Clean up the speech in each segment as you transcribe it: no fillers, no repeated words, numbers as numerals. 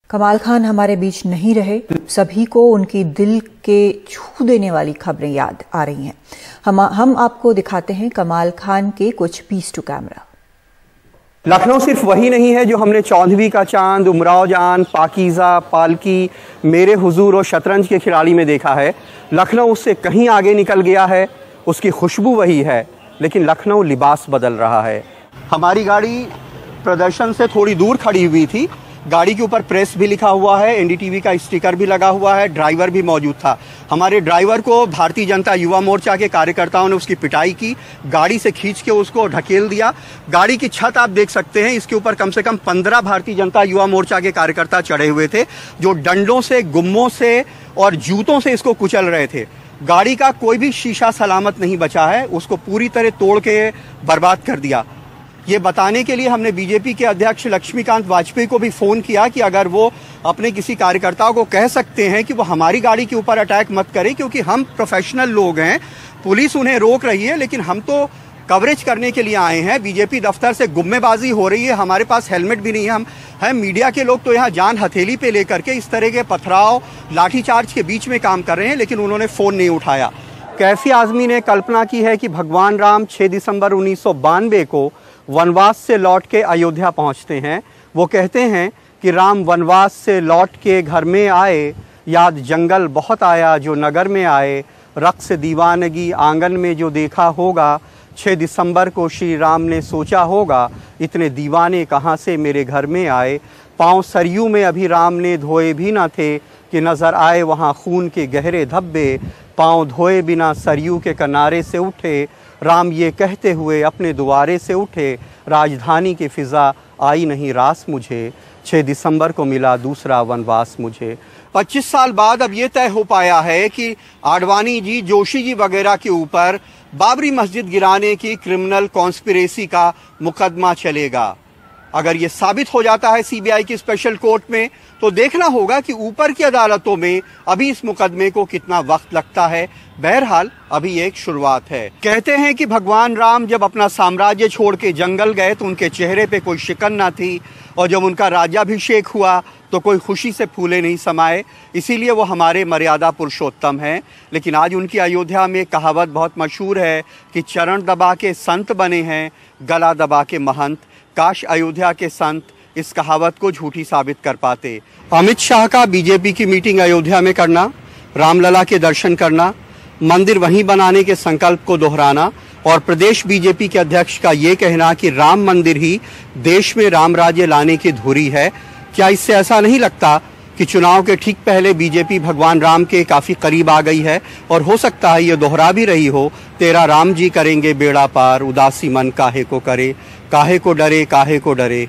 कमाल खान हमारे बीच नहीं रहे, सभी को उनकी दिल के छू देने वाली खबरें याद आ रही हैं। हम आपको दिखाते हैं कमाल खान के कुछ पीस टू कैमरा। लखनऊ सिर्फ वही नहीं है जो हमने चौंधरी का चांद, उमराव जान, पाकीज़ा, पालकी, मेरे हुजूर और शतरंज के खिलाड़ी में देखा है। लखनऊ उससे कहीं आगे निकल गया है। उसकी खुशबू वही है, लेकिन लखनऊ लिबास बदल रहा है। हमारी गाड़ी प्रदर्शन से थोड़ी दूर खड़ी हुई थी। गाड़ी के ऊपर प्रेस भी लिखा हुआ है, एनडीटीवी का स्टिकर भी लगा हुआ है, ड्राइवर भी मौजूद था। हमारे ड्राइवर को भारतीय जनता युवा मोर्चा के कार्यकर्ताओं ने उसकी पिटाई की, गाड़ी से खींच के उसको ढकेल दिया। गाड़ी की छत आप देख सकते हैं, इसके ऊपर कम से कम 15 भारतीय जनता युवा मोर्चा के कार्यकर्ता चढ़े हुए थे, जो डंडों से, गुम्मों से और जूतों से इसको कुचल रहे थे। गाड़ी का कोई भी शीशा सलामत नहीं बचा है, उसको पूरी तरह तोड़ के बर्बाद कर दिया। ये बताने के लिए हमने बीजेपी के अध्यक्ष लक्ष्मीकांत वाजपेयी को भी फ़ोन किया कि अगर वो अपने किसी कार्यकर्ता को कह सकते हैं कि वो हमारी गाड़ी के ऊपर अटैक मत करें, क्योंकि हम प्रोफेशनल लोग हैं, पुलिस उन्हें रोक रही है, लेकिन हम तो कवरेज करने के लिए आए हैं। बीजेपी दफ्तर से गुम्मेबाजी हो रही है, हमारे पास हेलमेट भी नहीं है। हम हैं मीडिया के लोग तो यहाँ जान हथेली पे लेकर के इस तरह के पथराव, लाठीचार्ज के बीच में काम कर रहे हैं, लेकिन उन्होंने फ़ोन नहीं उठाया। कैफी आज़मी ने कल्पना की है कि भगवान राम 6 दिसंबर 1992 को वनवास से लौट के अयोध्या पहुंचते हैं। वो कहते हैं कि राम वनवास से लौट के घर में आए, याद जंगल बहुत आया जो नगर में आए, रक़्स दीवानगी आंगन में जो देखा होगा, 6 दिसंबर को श्री राम ने सोचा होगा, इतने दीवाने कहाँ से मेरे घर में आए। पाँव सरयू में अभी राम ने धोए भी ना थे कि नज़र आए वहाँ खून के गहरे धब्बे, पाँव धोए बिना सरयू के किनारे से उठे, राम ये कहते हुए अपने द्वारे से उठे, राजधानी की फ़िज़ा आई नहीं रास मुझे, 6 दिसंबर को मिला दूसरा वनवास मुझे। 25 साल बाद अब ये तय हो पाया है कि आडवाणी जी, जोशी जी वगैरह के ऊपर बाबरी मस्जिद गिराने की क्रिमिनल कॉन्स्पिरेसी का मुकदमा चलेगा। अगर ये साबित हो जाता है सीबीआई की स्पेशल कोर्ट में, तो देखना होगा कि ऊपर की अदालतों में अभी इस मुकदमे को कितना वक्त लगता है। बहरहाल अभी एक शुरुआत है। कहते हैं कि भगवान राम जब अपना साम्राज्य छोड़ के जंगल गए तो उनके चेहरे पे कोई शिकन ना थी, और जब उनका राज्याभिषेक हुआ तो कोई खुशी से फूले नहीं समाये। इसीलिए वो हमारे मर्यादा पुरुषोत्तम हैं। लेकिन आज उनकी अयोध्या में कहावत बहुत मशहूर है कि चरण दबा के संत बने हैं, गला दबा के महंत। काश अयोध्या के संत इस कहावत को झूठी साबित कर पाते। अमित शाह का बीजेपी की मीटिंग अयोध्या में करना, रामलला के दर्शन करना, मंदिर वहीं बनाने के संकल्प को दोहराना, और प्रदेश बीजेपी के अध्यक्ष का ये कहना कि राम मंदिर ही देश में राम राज्य लाने की धुरी है। क्या इससे ऐसा नहीं लगता कि चुनाव के ठीक पहले बीजेपी भगवान राम के काफ़ी करीब आ गई है, और हो सकता है ये दोहरा भी रही हो, तेरा राम जी करेंगे बेड़ा पार, उदासी मन काहे को करे, काहे को डरे, काहे को डरे।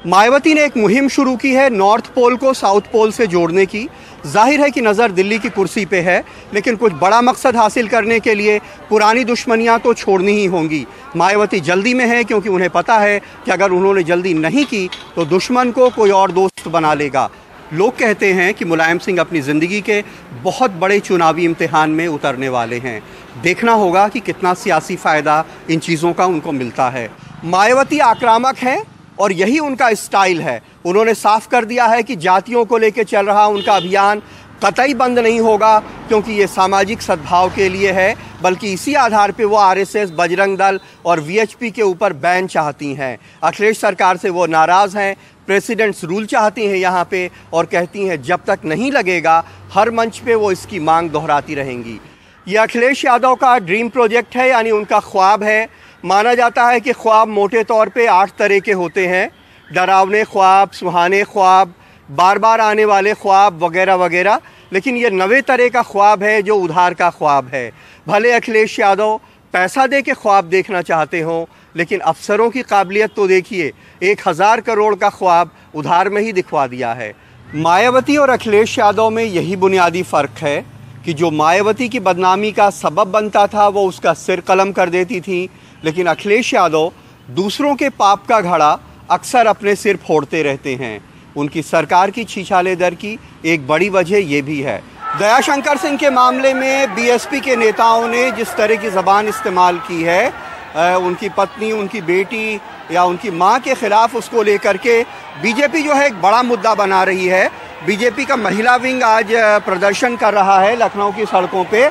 मायावती ने एक मुहिम शुरू की है नॉर्थ पोल को साउथ पोल से जोड़ने की। जाहिर है कि नज़र दिल्ली की कुर्सी पे है, लेकिन कुछ बड़ा मकसद हासिल करने के लिए पुरानी दुश्मनियां तो छोड़नी ही होंगी। मायावती जल्दी में है, क्योंकि उन्हें पता है कि अगर उन्होंने जल्दी नहीं की तो दुश्मन को कोई और दोस्त बना लेगा। लोग कहते हैं कि मुलायम सिंह अपनी ज़िंदगी के बहुत बड़े चुनावी इम्तिहान में उतरने वाले हैं। देखना होगा कि कितना सियासी फ़ायदा इन चीज़ों का उनको मिलता है। मायावती आक्रामक हैं और यही उनका स्टाइल है। उन्होंने साफ कर दिया है कि जातियों को लेकर चल रहा उनका अभियान कतई बंद नहीं होगा, क्योंकि ये सामाजिक सद्भाव के लिए है, बल्कि इसी आधार पे वो आरएसएस, बजरंग दल और वीएचपी के ऊपर बैन चाहती हैं। अखिलेश सरकार से वो नाराज़ हैं, प्रेसिडेंट्स रूल चाहती हैं यहाँ पे, और कहती हैं जब तक नहीं लगेगा हर मंच पे वो इसकी मांग दोहराती रहेंगी। ये अखिलेश यादव का ड्रीम प्रोजेक्ट है, यानी उनका ख्वाब है। माना जाता है कि ख्वाब मोटे तौर पे 8 तरह के होते हैं, डरावने ख्वाब, सुहाने ख्वाब, बार बार आने वाले ख्वाब वगैरह वगैरह। लेकिन ये 9वें तरह का ख्वाब है जो उधार का ख्वाब है। भले अखिलेश यादव पैसा दे के ख्वाब देखना चाहते हों, लेकिन अफसरों की काबिलियत तो देखिए, 1000 करोड़ का ख्वाब उधार में ही दिखवा दिया है। मायावती और अखिलेश यादव में यही बुनियादी फ़र्क है कि जो मायावती की बदनामी का सबब बनता था वो उसका सिर कलम कर देती थी, लेकिन अखिलेश यादव दूसरों के पाप का घड़ा अक्सर अपने सिर फोड़ते रहते हैं। उनकी सरकार की छीछाले दर की एक बड़ी वजह ये भी है। दयाशंकर सिंह के मामले में बीएसपी के नेताओं ने जिस तरह की ज़बान इस्तेमाल की है, उनकी पत्नी, उनकी बेटी या उनकी मां के खिलाफ उसको लेकर के बीजेपी जो है एक बड़ा मुद्दा बना रही है। बीजेपी का महिला विंग आज प्रदर्शन कर रहा है लखनऊ की सड़कों पे।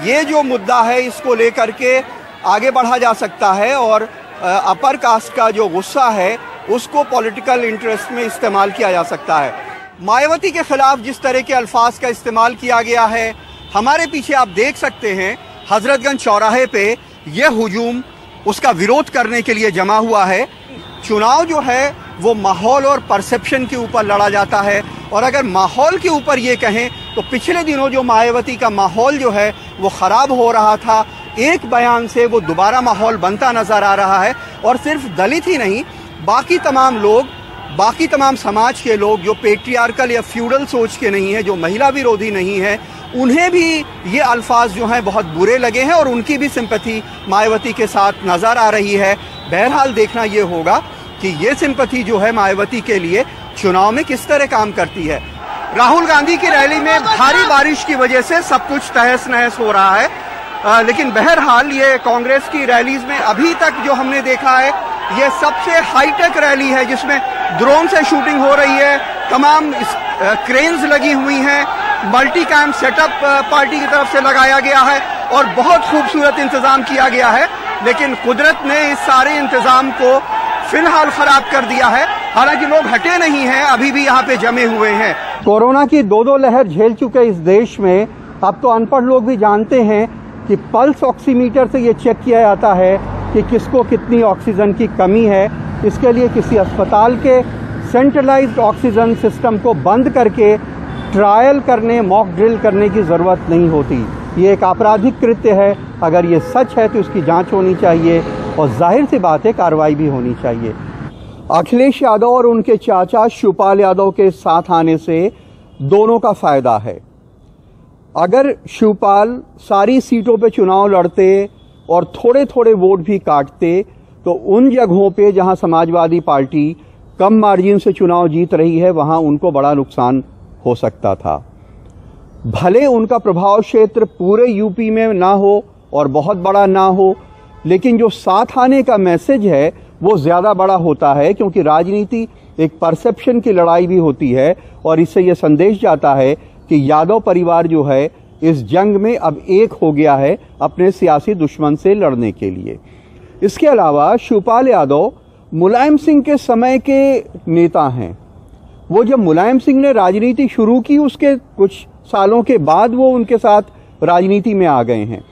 ये जो मुद्दा है इसको लेकर के आगे बढ़ा जा सकता है और अपर कास्ट का जो गुस्सा है उसको पॉलिटिकल इंटरेस्ट में इस्तेमाल किया जा सकता है। मायावती के खिलाफ जिस तरह के अल्फाज का इस्तेमाल किया गया है, हमारे पीछे आप देख सकते हैं हजरतगंज चौराहे पे यह हुजूम उसका विरोध करने के लिए जमा हुआ है। चुनाव जो है वो माहौल और परसेप्शन के ऊपर लड़ा जाता है और अगर माहौल के ऊपर ये कहें तो पिछले दिनों जो मायावती का माहौल जो है वो ख़राब हो रहा था, एक बयान से वो दोबारा माहौल बनता नज़र आ रहा है। और सिर्फ दलित ही नहीं, बाकी तमाम लोग, बाकी तमाम समाज के लोग जो पेट्रियार्कल या फ्यूडल सोच के नहीं है, जो महिला विरोधी नहीं है, उन्हें भी ये अल्फाज जो हैं बहुत बुरे लगे हैं और उनकी भी सिंपैथी मायावती के साथ नज़र आ रही है। बहरहाल देखना ये होगा कि ये सिंपैथी जो है मायावती के लिए चुनाव में किस तरह काम करती है। राहुल गांधी की रैली में भारी बारिश की वजह से सब कुछ तहस नहस हो रहा है, लेकिन बहरहाल ये कांग्रेस की रैलीज में अभी तक जो हमने देखा है ये सबसे हाईटेक रैली है जिसमें ड्रोन से शूटिंग हो रही है, तमाम क्रेन्स लगी हुई हैं, मल्टी कैम सेटअप पार्टी की तरफ से लगाया गया है और बहुत खूबसूरत इंतजाम किया गया है। लेकिन कुदरत ने इस सारे इंतजाम को फिलहाल खराब कर दिया है। हालांकि लोग हटे नहीं हैं, अभी भी यहाँ पे जमे हुए हैं। कोरोना की दो लहर झेल चुके इस देश में अब तो अनपढ़ लोग भी जानते हैं कि पल्स ऑक्सीमीटर से ये चेक किया जाता है कि किसको कितनी ऑक्सीजन की कमी है। इसके लिए किसी अस्पताल के सेंट्रलाइज्ड ऑक्सीजन सिस्टम को बंद करके ट्रायल करने, मॉक ड्रिल करने की ज़रूरत नहीं होती। ये एक आपराधिक कृत्य है। अगर ये सच है तो इसकी जांच होनी चाहिए और जाहिर सी बात है कार्रवाई भी होनी चाहिए। अखिलेश यादव और उनके चाचा शिवपाल यादव के साथ आने से दोनों का फायदा है। अगर शिवपाल सारी सीटों पे चुनाव लड़ते और थोड़े थोड़े वोट भी काटते तो उन जगहों पे जहां समाजवादी पार्टी कम मार्जिन से चुनाव जीत रही है वहां उनको बड़ा नुकसान हो सकता था। भले उनका प्रभाव क्षेत्र पूरे यूपी में ना हो और बहुत बड़ा ना हो, लेकिन जो साथ आने का मैसेज है वो ज़्यादा बड़ा होता है, क्योंकि राजनीति एक परसेप्शन की लड़ाई भी होती है और इससे यह संदेश जाता है कि यादव परिवार जो है इस जंग में अब एक हो गया है अपने सियासी दुश्मन से लड़ने के लिए। इसके अलावा शिवपाल यादव मुलायम सिंह के समय के नेता हैं। वो जब मुलायम सिंह ने राजनीति शुरू की उसके कुछ सालों के बाद वो उनके साथ राजनीति में आ गए हैं।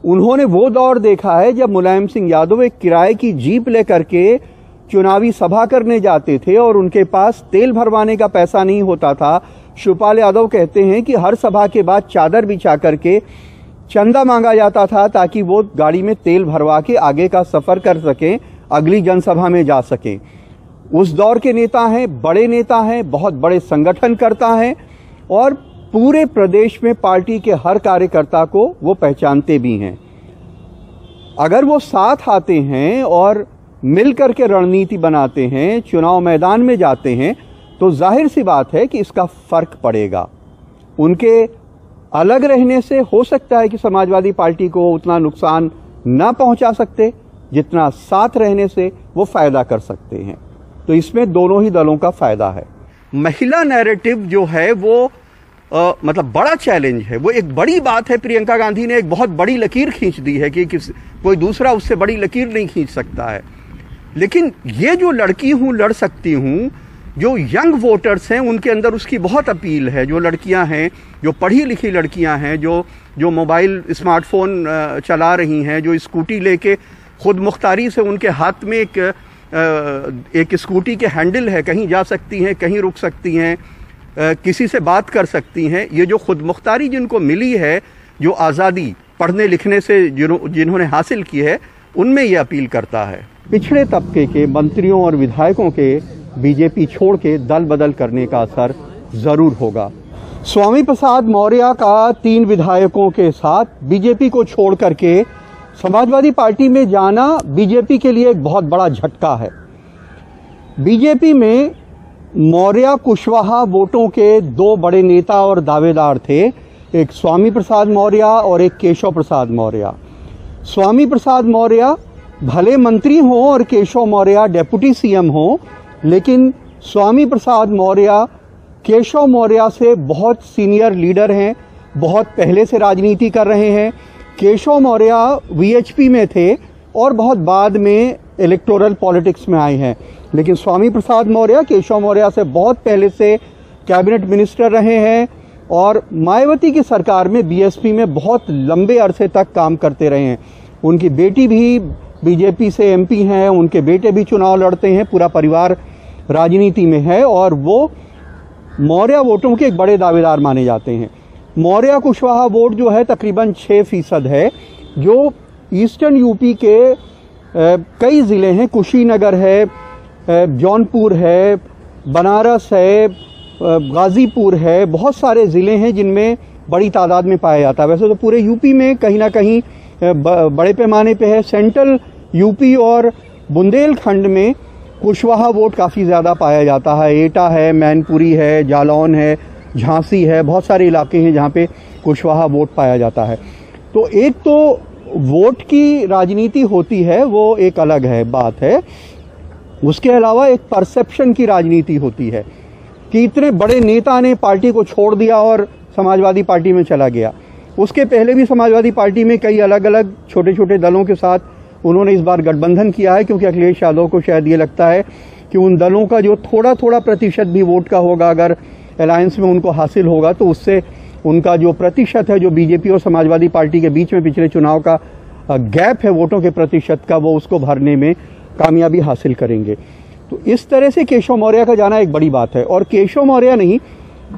उन्होंने वो दौर देखा है जब मुलायम सिंह यादव एक किराए की जीप लेकर के चुनावी सभा करने जाते थे और उनके पास तेल भरवाने का पैसा नहीं होता था। शिवपाल यादव कहते हैं कि हर सभा के बाद चादर बिछा करके चंदा मांगा जाता था ताकि वो गाड़ी में तेल भरवा के आगे का सफर कर सकें, अगली जनसभा में जा सकें। उस दौर के नेता हैं, बड़े नेता हैं, बहुत बड़े संगठनकर्ता हैं और पूरे प्रदेश में पार्टी के हर कार्यकर्ता को वो पहचानते भी हैं। अगर वो साथ आते हैं और मिलकर के रणनीति बनाते हैं, चुनाव मैदान में जाते हैं, तो जाहिर सी बात है कि इसका फर्क पड़ेगा। उनके अलग रहने से हो सकता है कि समाजवादी पार्टी को उतना नुकसान न पहुंचा सकते जितना साथ रहने से वो फायदा कर सकते हैं। तो इसमें दोनों ही दलों का फायदा है। महिला नैरेटिव जो है वो मतलब बड़ा चैलेंज है, वो एक बड़ी बात है। प्रियंका गांधी ने एक बहुत बड़ी लकीर खींच दी है कि कोई दूसरा उससे बड़ी लकीर नहीं खींच सकता है। लेकिन ये जो लड़की हूं लड़ सकती हूं, जो यंग वोटर्स हैं उनके अंदर उसकी बहुत अपील है। जो लड़कियां हैं, जो पढ़ी लिखी लड़कियां हैं, जो मोबाइल स्मार्टफोन चला रही हैं, जो स्कूटी लेके खुद मुख्तारी से उनके हाथ में एक स्कूटी के हैंडल है, कहीं जा सकती हैं, कहीं रुक सकती हैं, किसी से बात कर सकती हैं। ये जो खुद मुख्तारी जिनको मिली है, जो आज़ादी पढ़ने लिखने से जिन्होंने हासिल की है, उनमें ये अपील करता है। पिछड़े तबके के मंत्रियों और विधायकों के बीजेपी छोड़ के दल बदल करने का असर जरूर होगा। स्वामी प्रसाद मौर्य का 3 विधायकों के साथ बीजेपी को छोड़ करके समाजवादी पार्टी में जाना बीजेपी के लिए एक बहुत बड़ा झटका है। बीजेपी में मौर्य कुशवाहा वोटों के 2 बड़े नेता और दावेदार थे, एक स्वामी प्रसाद मौर्य और एक केशव प्रसाद मौर्य। स्वामी प्रसाद मौर्य भले मंत्री हों और केशव मौर्य डेप्यूटी सीएम हों, लेकिन स्वामी प्रसाद मौर्य केशव मौर्य से बहुत सीनियर लीडर हैं, बहुत पहले से राजनीति कर रहे हैं। केशव मौर्य वीएचपी में थे और बहुत बाद में इलेक्टोरल पॉलिटिक्स में आए हैं, लेकिन स्वामी प्रसाद मौर्य केशव मौर्य से बहुत पहले से कैबिनेट मिनिस्टर रहे हैं और मायावती की सरकार में बीएसपी में बहुत लंबे अरसे तक काम करते रहे हैं। उनकी बेटी भी बीजेपी से एमपी हैं, उनके बेटे भी चुनाव लड़ते हैं, पूरा परिवार राजनीति में है और वो मौर्य वोटों के एक बड़े दावेदार माने जाते हैं। मौर्य कुशवाहा वोट जो है तकरीबन 6% है, जो ईस्टर्न यूपी के कई ज़िले हैं, कुशीनगर है, जौनपुर है, बनारस है, गाज़ीपुर है, बहुत सारे ज़िले हैं जिनमें बड़ी तादाद में पाया जाता है। वैसे तो पूरे यूपी में कहीं ना कहीं बड़े पैमाने पे है। सेंट्रल यूपी और बुंदेलखंड में कुशवाहा वोट काफ़ी ज़्यादा पाया जाता है। एटा है, मैनपुरी है, जालौन है, झांसी है, बहुत सारे इलाके हैं जहाँ पे कुशवाहा वोट पाया जाता है। तो एक तो वोट की राजनीति होती है, वो एक अलग है बात है। उसके अलावा एक परसेप्शन की राजनीति होती है कि इतने बड़े नेता ने पार्टी को छोड़ दिया और समाजवादी पार्टी में चला गया। उसके पहले भी समाजवादी पार्टी में कई अलग अलग छोटे छोटे दलों के साथ उन्होंने इस बार गठबंधन किया है, क्योंकि अखिलेश यादव को शायद ये लगता है कि उन दलों का जो थोड़ा थोड़ा प्रतिशत भी वोट का होगा, अगर अलायंस में उनको हासिल होगा तो उससे उनका जो प्रतिशत है, जो बीजेपी और समाजवादी पार्टी के बीच में पिछले चुनाव का गैप है वोटों के प्रतिशत का, वो उसको भरने में कामयाबी हासिल करेंगे। तो इस तरह से केशव मौर्य का जाना एक बड़ी बात है। और केशव मौर्य नहीं,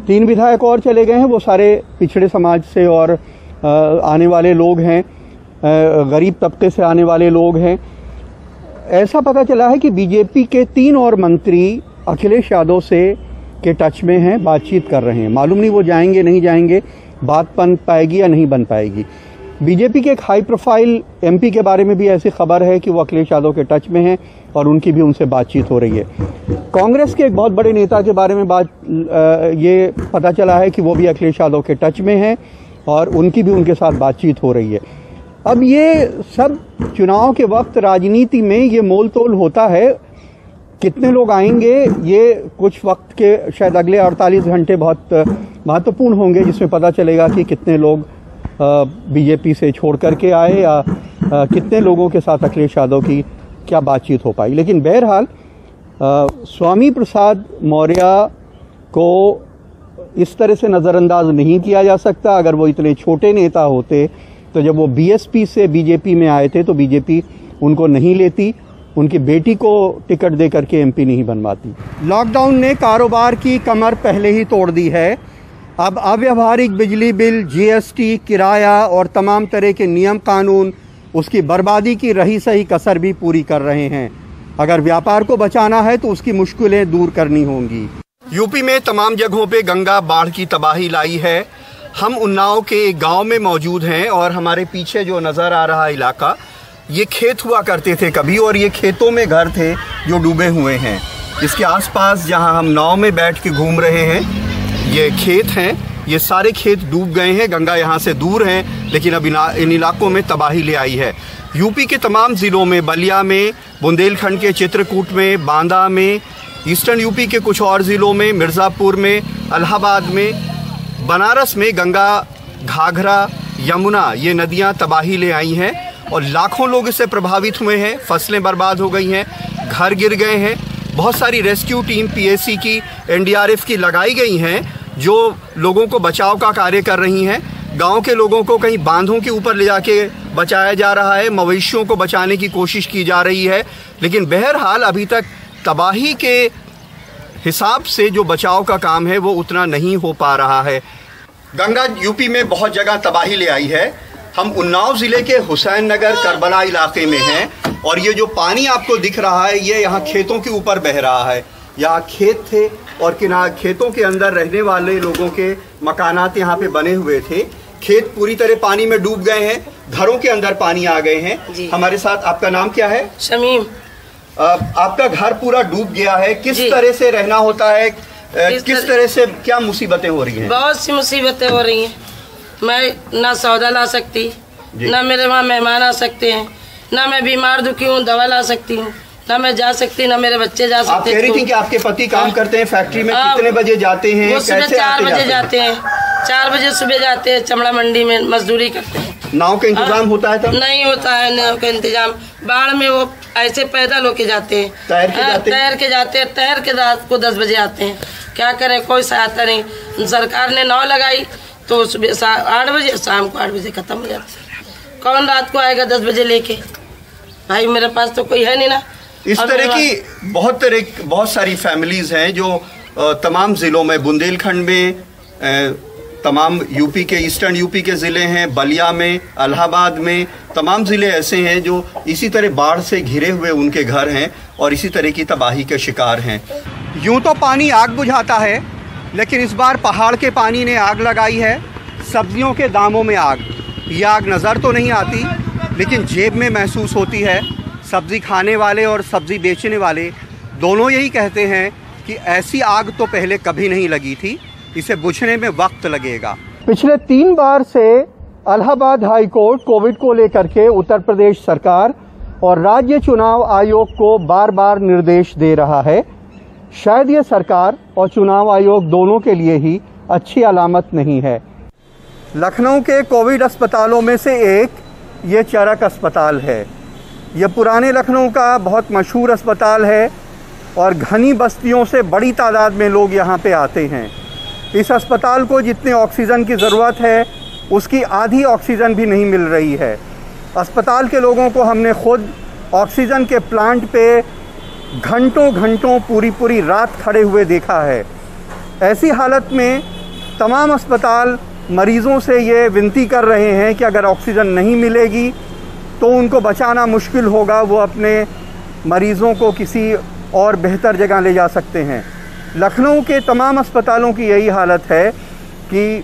3 विधायक और चले गए हैं, वो सारे पिछड़े समाज से और आने वाले लोग हैं, गरीब तबके से आने वाले लोग हैं। ऐसा पता चला है कि बीजेपी के 3 और मंत्री अखिलेश यादव से के टच में हैं, बातचीत कर रहे हैं। मालूम नहीं वो जाएंगे नहीं जाएंगे, बात बन पाएगी या नहीं बन पाएगी। बीजेपी के एक हाई प्रोफाइल एमपी के बारे में भी ऐसी खबर है कि वो अखिलेश यादव के टच में हैं और उनकी भी उनसे बातचीत हो रही है। कांग्रेस के एक बहुत बड़े नेता के बारे में ये पता चला है कि वो भी अखिलेश यादव के टच में हैं और उनकी भी उनके साथ बातचीत हो रही है। अब ये सब चुनाव के वक्त राजनीति में ये मोल तोल होता है, कितने लोग आएंगे ये कुछ वक्त के शायद अगले 48 घंटे बहुत महत्वपूर्ण होंगे, जिसमें पता चलेगा कि कितने लोग बीजेपी से छोड़ करके आए या कितने लोगों के साथ अखिलेश यादव की क्या बातचीत हो पाई। लेकिन बहरहाल स्वामी प्रसाद मौर्य को इस तरह से नज़रअंदाज नहीं किया जा सकता। अगर वो इतने छोटे नेता होते तो जब वो बीएसपी से बीजेपी में आए थे तो बीजेपी उनको नहीं लेती, उनकी बेटी को टिकट दे करके एमपी नहीं बनवाती। लॉकडाउन ने कारोबार की कमर पहले ही तोड़ दी है। अब अव्यावहारिक बिजली बिल, जीएसटी, किराया और तमाम तरह के नियम कानून उसकी बर्बादी की रही सही कसर भी पूरी कर रहे हैं। अगर व्यापार को बचाना है तो उसकी मुश्किलें दूर करनी होंगी। यूपी में तमाम जगहों पे गंगा बाढ़ की तबाही लाई है। हम उन्नाव के एक गांव में मौजूद हैं और हमारे पीछे जो नज़र आ रहा इलाका, ये खेत हुआ करते थे कभी और ये खेतों में घर थे जो डूबे हुए हैं। इसके आसपास जहां हम नाव में बैठ के घूम रहे हैं ये खेत हैं, ये सारे खेत डूब गए हैं। गंगा यहाँ से दूर है लेकिन अब इन इलाकों में तबाही ले आई है। यूपी के तमाम ज़िलों में, बलिया में, बुंदेलखंड के चित्रकूट में, बांदा में, ईस्टर्न यूपी के कुछ और ज़िलों में, मिर्ज़ापुर में, इलाहाबाद में, बनारस में गंगा, घाघरा, यमुना ये नदियाँ तबाही ले आई हैं और लाखों लोग इससे प्रभावित हुए हैं। फसलें बर्बाद हो गई हैं, घर गिर गए हैं। बहुत सारी रेस्क्यू टीम पीएसी की, एनडीआरएफ की लगाई गई हैं जो लोगों को बचाव का कार्य कर रही हैं। गांव के लोगों को कहीं बांधों के ऊपर ले जाके बचाया जा रहा है, मवेशियों को बचाने की कोशिश की जा रही है। लेकिन बहरहाल अभी तक तबाही के हिसाब से जो बचाव का काम है वो उतना नहीं हो पा रहा है। गंगा यूपी में बहुत जगह तबाही ले आई है। हम उन्नाव ज़िले के हुसैन नगर करबला इलाके में हैं और ये जो पानी आपको दिख रहा है ये यहाँ खेतों के ऊपर बह रहा है। यहाँ खेत थे और खेतों के अंदर रहने वाले लोगों के मकानात यहाँ पे बने हुए थे। खेत पूरी तरह पानी में डूब गए हैं, घरों के अंदर पानी आ गए हैं। हमारे साथ, आपका नाम क्या है? शमीम। आपका घर पूरा डूब गया है, किस तरह से रहना होता है, किस तरह से क्या मुसीबतें हो रही हैं? बहुत सी मुसीबतें हो रही हैं। मैं ना सौदा ला सकती, ना मेरे वहाँ मेहमान आ सकते हैं, ना मैं बीमार दुखी हूँ दवा ला सकती हूँ, ना मैं जा सकती, ना मेरे बच्चे जा सकते। आप कह रही थी कि आपके पति काम करते हैं फैक्ट्री में, कितने बजे जाते हैं? वो सुबह 4 बजे जाते हैं, 4 बजे सुबह जाते हैं, चमड़ा मंडी में मजदूरी करते हैं। नाव का इंतजाम होता है तब? नहीं होता है नाव का इंतजाम, बाढ़ में वो ऐसे पैदल होके जाते हैं, तैर के रात को 10 बजे आते हैं। क्या करें, कोई सहायता नहीं। सरकार ने नाव लगाई तो सुबह 8 बजे, शाम को 8 बजे खत्म हो जाता है। कौन रात को आएगा 10 बजे लेके? भाई मेरे पास तो कोई है नहीं ना। इस तरह की बहुत सारी फैमिलीज हैं जो तमाम ज़िलों में, बुंदेलखंड में, तमाम यूपी के, ईस्टर्न यूपी के ज़िले हैं, बलिया में, इलाहाबाद में, तमाम ज़िले ऐसे हैं जो इसी तरह बाढ़ से घिरे हुए उनके घर हैं और इसी तरह की तबाही के शिकार हैं। यूँ तो पानी आग बुझाता है, लेकिन इस बार पहाड़ के पानी ने आग लगाई है। सब्जियों के दामों में आग। ये आग नज़र तो नहीं आती, लेकिन जेब में महसूस होती है। सब्ज़ी खाने वाले और सब्ज़ी बेचने वाले दोनों यही कहते हैं कि ऐसी आग तो पहले कभी नहीं लगी थी, इसे बुझने में वक्त लगेगा। पिछले 3 बार से इलाहाबाद हाई कोर्ट कोविड को लेकर के उत्तर प्रदेश सरकार और राज्य चुनाव आयोग को बार बार निर्देश दे रहा है। शायद ये सरकार और चुनाव आयोग दोनों के लिए ही अच्छी अलामत नहीं है। लखनऊ के कोविड अस्पतालों में से एक ये चरक अस्पताल है। ये पुराने लखनऊ का बहुत मशहूर अस्पताल है और घनी बस्तियों से बड़ी तादाद में लोग यहाँ पे आते हैं। इस अस्पताल को जितने ऑक्सीजन की ज़रूरत है उसकी आधी ऑक्सीजन भी नहीं मिल रही है। अस्पताल के लोगों को हमने खुद ऑक्सीजन के प्लांट पे घंटों पूरी रात खड़े हुए देखा है। ऐसी हालत में तमाम अस्पताल मरीज़ों से ये विनती कर रहे हैं कि अगर ऑक्सीजन नहीं मिलेगी तो उनको बचाना मुश्किल होगा, वो अपने मरीज़ों को किसी और बेहतर जगह ले जा सकते हैं। लखनऊ के तमाम अस्पतालों की यही हालत है कि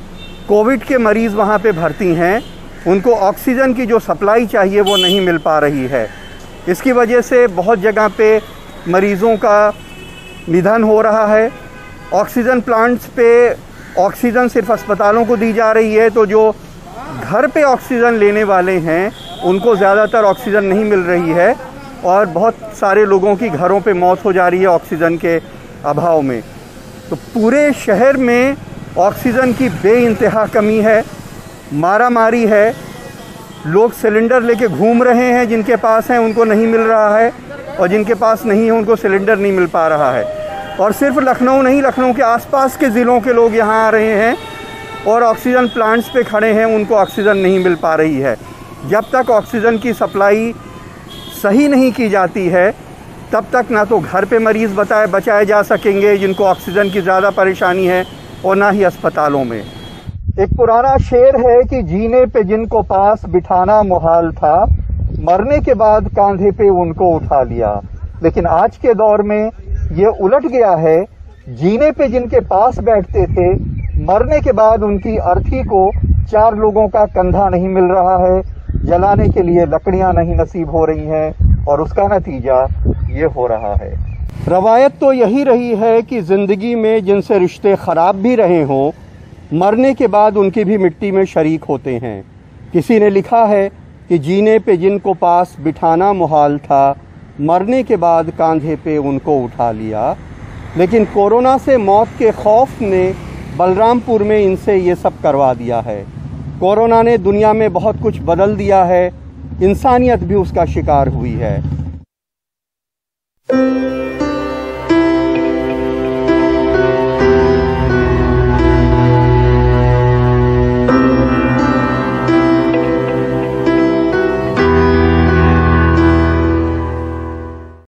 कोविड के मरीज़ वहाँ पे भर्ती हैं, उनको ऑक्सीजन की जो सप्लाई चाहिए वो नहीं मिल पा रही है। इसकी वजह से बहुत जगह पे मरीज़ों का निधन हो रहा है। ऑक्सीजन प्लांट्स पे ऑक्सीजन सिर्फ अस्पतालों को दी जा रही है, तो जो घर पे ऑक्सीजन लेने वाले हैं उनको ज़्यादातर ऑक्सीजन नहीं मिल रही है और बहुत सारे लोगों की घरों पे मौत हो जा रही है ऑक्सीजन के अभाव में। तो पूरे शहर में ऑक्सीजन की बेइंतहा कमी है, मारामारी है। लोग सिलेंडर लेके घूम रहे हैं, जिनके पास हैं उनको नहीं मिल रहा है और जिनके पास नहीं है उनको सिलेंडर नहीं मिल पा रहा है। और सिर्फ लखनऊ नहीं, लखनऊ के आसपास के ज़िलों के लोग यहाँ आ रहे हैं और ऑक्सीजन प्लांट्स पे खड़े हैं, उनको ऑक्सीजन नहीं मिल पा रही है। जब तक ऑक्सीजन की सप्लाई सही नहीं की जाती है तब तक ना तो घर पे मरीज़ बचाए जा सकेंगे जिनको ऑक्सीजन की ज़्यादा परेशानी है और ना ही अस्पतालों में। एक पुराना शेर है कि जीने पे जिनको पास बिठाना मुहाल था, मरने के बाद कांधे पे उनको उठा लिया। लेकिन आज के दौर में ये उलट गया है, जीने पे जिनके पास बैठते थे, मरने के बाद उनकी अर्थी को 4 लोगों का कंधा नहीं मिल रहा है, जलाने के लिए लकड़ियां नहीं नसीब हो रही हैं और उसका नतीजा ये हो रहा है। रवायत तो यही रही है कि ज़िंदगी में जिनसे रिश्ते ख़राब भी रहे हों, मरने के बाद उनकी भी मिट्टी में शरीक होते हैं। किसी ने लिखा है कि जीने पे जिनको पास बिठाना मुहाल था, मरने के बाद कांधे पे उनको उठा लिया। लेकिन कोरोना से मौत के खौफ ने बलरामपुर में इनसे ये सब करवा दिया है। कोरोना ने दुनिया में बहुत कुछ बदल दिया है, इंसानियत भी उसका शिकार हुई है।